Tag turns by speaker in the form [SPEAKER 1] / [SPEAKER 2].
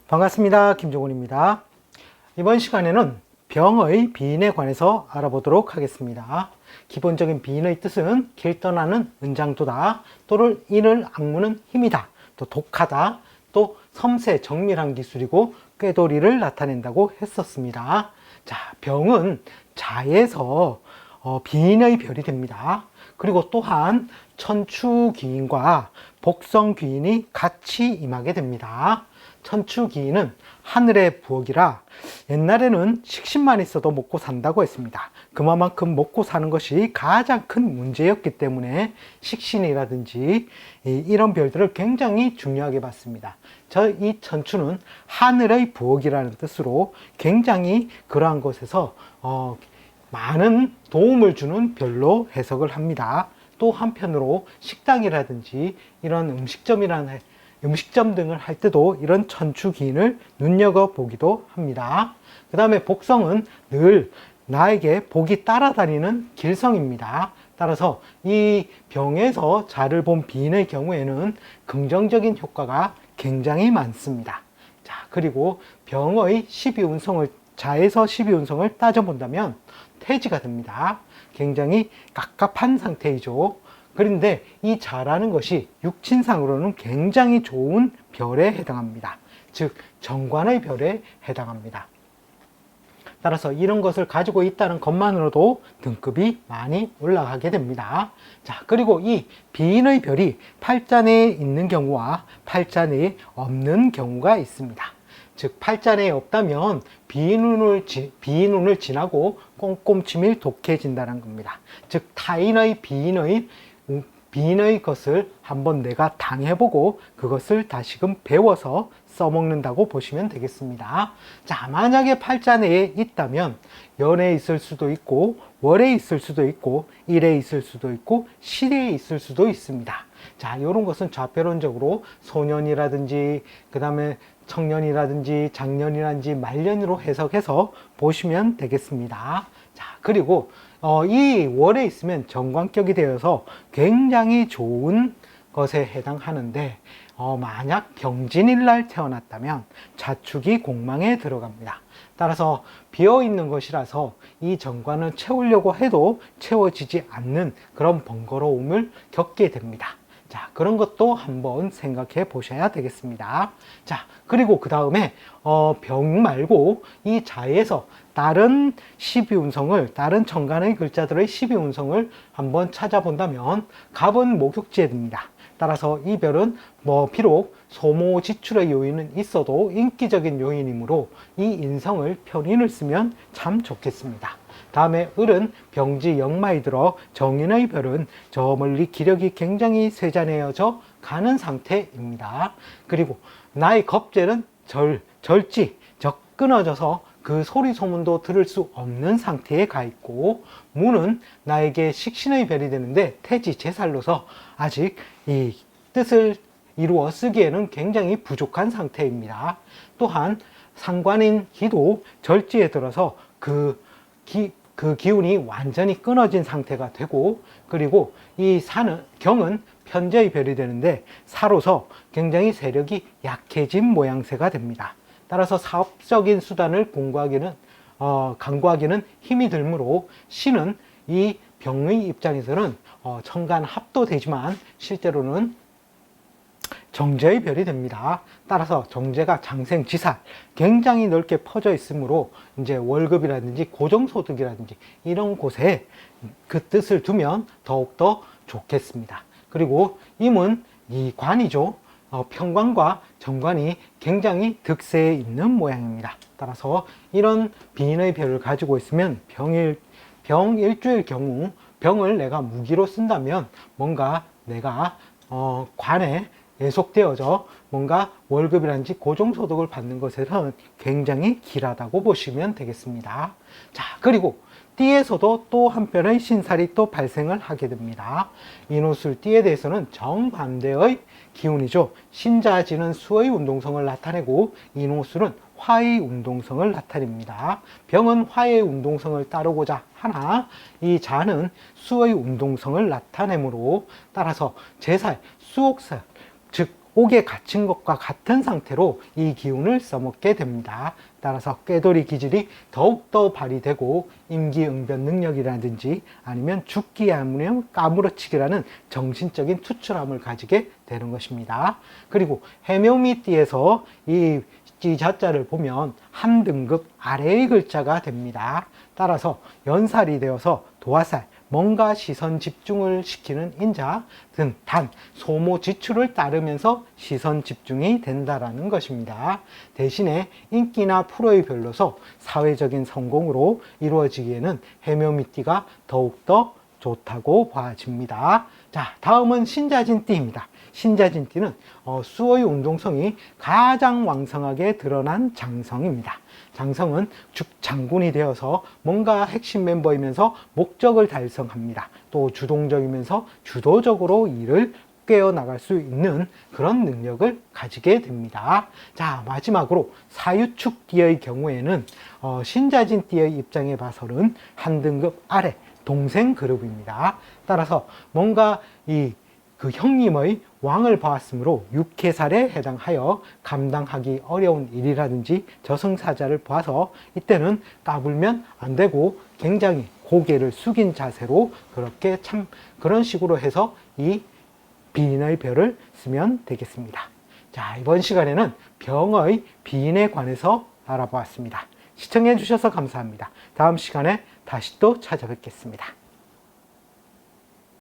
[SPEAKER 1] 반갑습니다. 김종훈입니다. 이번 시간에는 병의 비인에 관해서 알아보도록 하겠습니다. 기본적인 비인의 뜻은 길 떠나는 은장도다, 또를 이를 악무는 힘이다, 또 독하다, 또 섬세 정밀한 기술이고 꾀도리를 나타낸다고 했었습니다. 자, 병은 자에서 비인의 별이 됩니다. 그리고 또한 천추귀인과 복성귀인이 같이 임하게 됩니다. 천추귀인은 하늘의 부엌이라 옛날에는 식신만 있어도 먹고 산다고 했습니다. 그만큼 먹고 사는 것이 가장 큰 문제였기 때문에 식신이라든지 이런 별들을 굉장히 중요하게 봤습니다. 이 천추는 하늘의 부엌이라는 뜻으로 굉장히 그러한 것에서 많은 도움을 주는 별로 해석을 합니다. 또 한편으로 식당이라든지 이런 음식점 등을 할 때도 이런 천추기인을 눈여겨보기도 합니다. 그 다음에 복성은 늘 나에게 복이 따라다니는 길성입니다. 따라서 이 병에서 자를 본 비인의 경우에는 긍정적인 효과가 굉장히 많습니다. 자, 그리고 병의 12운성을 자에서 12운성을 따져본다면 태지가 됩니다. 굉장히 갑갑한 상태이죠. 그런데 이 자라는 것이 육친상으로는 굉장히 좋은 별에 해당합니다. 즉 정관의 별에 해당합니다. 따라서 이런 것을 가지고 있다는 것만으로도 등급이 많이 올라가게 됩니다. 자, 그리고 이 비인의 별이 팔자내에 있는 경우와 팔자내에 없는 경우가 있습니다. 즉 팔자내에 없다면 비인운을 지나고 꼼꼼치밀 독해진다는 겁니다. 즉 타인의 비인의 것을 한번 내가 당해보고 그것을 다시금 배워서 써먹는다고 보시면 되겠습니다. 자, 만약에 팔자내에 있다면 연에 있을 수도 있고 월에 있을 수도 있고 일에 있을 수도 있고 실에 있을 수도 있습니다. 자, 이런 것은 좌표론적으로 소년이라든지 그 다음에 청년이라든지 장년이라든지 말년으로 해석해서 보시면 되겠습니다. 자, 그리고 이 월에 있으면 정관격이 되어서 굉장히 좋은 것에 해당하는데 만약 병진일날 태어났다면 자축이 공망에 들어갑니다. 따라서 비어있는 것이라서 이 정관을 채우려고 해도 채워지지 않는 그런 번거로움을 겪게 됩니다. 자, 그런 것도 한번 생각해 보셔야 되겠습니다. 자, 그리고 그 다음에 병 말고 이 자에서 다른 12운성을, 다른 정관의 글자들의 12운성을 한번 찾아본다면 갑은 목욕지에 듭니다. 따라서 이 별은 비록 소모 지출의 요인은 있어도 인기적인 요인이므로 이 인성을 편인을 쓰면 참 좋겠습니다. 다음에 을은 병지 역마에 들어 정인의 별은 저 멀리 기력이 굉장히 쇠잔해져 가는 상태입니다. 그리고 나의 겁재는 절지, 끊어져서 그 소리 소문도 들을 수 없는 상태에 가 있고, 무는 나에게 식신의 별이 되는데 태지 제살로서 아직 이 뜻을 이루어 쓰기에는 굉장히 부족한 상태입니다. 또한 상관인 기도 절지에 들어서 그 기운이 완전히 끊어진 상태가 되고, 그리고 이 경은 편재의 별이 되는데 사로서 굉장히 세력이 약해진 모양새가 됩니다. 따라서 사업적인 수단을 강구하기는 힘이 들므로 신은 이 병의 입장에서는 천간합도 되지만 실제로는 정제의 별이 됩니다. 따라서 정제가 장생지살 굉장히 넓게 퍼져 있으므로 이제 월급이라든지 고정소득이라든지 이런 곳에 그 뜻을 두면 더욱더 좋겠습니다. 그리고 임은 이 관이죠. 편관과 정관이 굉장히 득세에 있는 모양입니다. 따라서 이런 비인의 별을 가지고 있으면 병일주일 경우 병을 내가 무기로 쓴다면 뭔가 내가 관에 예속되어져 뭔가 월급이라든지 고정소득을 받는 것에는 굉장히 길하다고 보시면 되겠습니다. 자, 그리고 띠에서도 또 한편의 신살이 또 발생을 하게 됩니다. 인호술 띠에 대해서는 정반대의 기운이죠. 신자지는 수의 운동성을 나타내고 인호술은 화의 운동성을 나타냅니다. 병은 화의 운동성을 따르고자 하나 이 자는 수의 운동성을 나타내므로 따라서 제살, 수옥살, 즉 옥에 갇힌 것과 같은 상태로 이 기운을 써먹게 됩니다. 따라서 꾀돌이 기질이 더욱더 발휘되고 임기응변 능력이라든지 아니면 죽기 아니면 까무러치기라는 정신적인 투철함을 가지게 되는 것입니다. 그리고 해묘미띠에서 이 자자를 보면 한 등급 아래의 글자가 됩니다. 따라서 연살이 되어서 도화살, 뭔가 시선 집중을 시키는 인자 등 단, 소모 지출을 따르면서 시선 집중이 된다라는 것입니다. 대신에 인기나 프로의 별로서 사회적인 성공으로 이루어지기에는 해묘미띠가 더욱더 좋다고 봐집니다. 자, 다음은 신자진띠입니다. 신자진띠는 수의 운동성이 가장 왕성하게 드러난 장성입니다. 장성은 죽장군이 되어서 뭔가 핵심 멤버이면서 목적을 달성합니다. 또 주동적이면서 주도적으로 일을 깨어나갈 수 있는 그런 능력을 가지게 됩니다. 자, 마지막으로 사유축띠의 경우에는 신자진띠의 입장에 봐서는 한 등급 아래 동생 그룹입니다. 따라서 뭔가 그 형님의 왕을 보았으므로 육해살에 해당하여 감당하기 어려운 일이라든지 저승사자를 봐서 이때는 까불면 안 되고 굉장히 고개를 숙인 자세로 그렇게 그런 식으로 해서 이 비인의 별을 쓰면 되겠습니다. 자, 이번 시간에는 병의 비인에 관해서 알아보았습니다. 시청해 주셔서 감사합니다. 다음 시간에 다시 또 찾아뵙겠습니다.